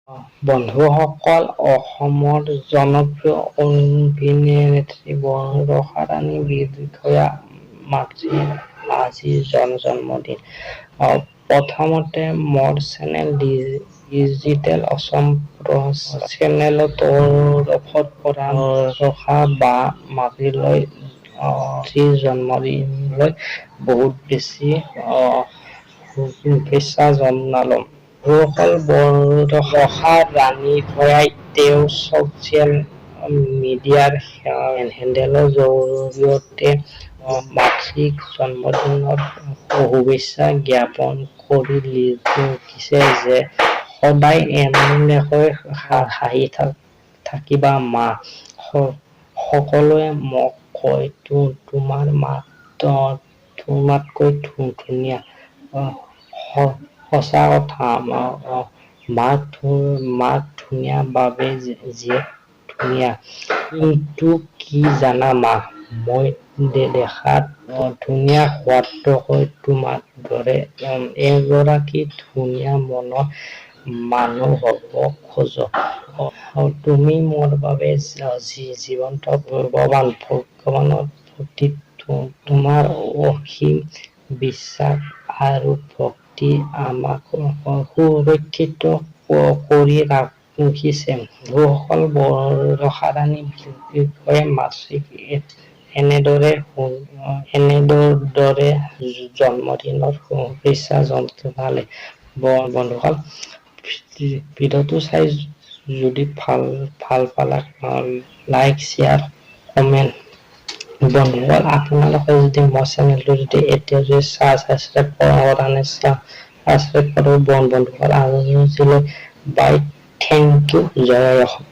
বন্ধুসকল, অসমৰ জনপ্ৰিয় অভিনেত্ৰী বৰষাৰাণী বিষয়া মাতৃৰ আজি জন্মদিন। প্ৰথমতে মোৰ চেনেল ডিজিটেল অসম চেনেলৰ তৰফৰ পৰা বৰষা বা মাতৃলৈ জন্মদিনলৈ বহুত বেছি শুভেচ্ছা জনালো। বৰষা ৰাণী ভয়াই তেওঁৰ ছচিয়েল মিডিয়াৰ হেণ্ডেলৰ জৰিয়তে মাতৃক জন্মদিনৰ শুভেচ্ছা জ্ঞাপন কৰি লিখিছে যে সদায় এনেকৈ হাঁহি থাকিবা মা। সকলোৱে মোক কয় তোমাৰ মাত তোমাতকৈ ধুনীয়া। সঁচা কথা, মাত ধুনীয়া বাবে জীয়েক ধুনীয়া। কিন্তু কি জানা মা, মই দেখাত ধুনীয়া হোৱাতকৈ তোমাৰ দৰে এগৰাকী ধুনীয়া মনৰ মানুহ হ'ব খোজো। তুমি মোৰ বাবে জীৱন্ত ভগৱানৰ প্ৰতি তোমাৰ অসীম বিশ্বাস আৰু ভক্তি আমাক সুৰক্ষিত কৰি ৰাখিছে। বন্ধুসকল, বৰষাৰাণী বিষয়া মাতৃক এনেদৰে জন্মদিনৰ শুভেচ্ছা জনালে। বন্ধুসকল, ভিডিঅ'টো চাই যদি ভাল পালা লাইক, শ্বেয়াৰ, কমেণ্ট। বন্ধুসকল, আপোনালোকে যদি মোৰ চেনেলটো এতিয়া ছাবস্ক্ৰাইব কৰা নাই ছাবস্ক্ৰাইব কৰিব। বন্ধুসকল, আজিলৈ বাই, থেংক ইউ, জয় অসম।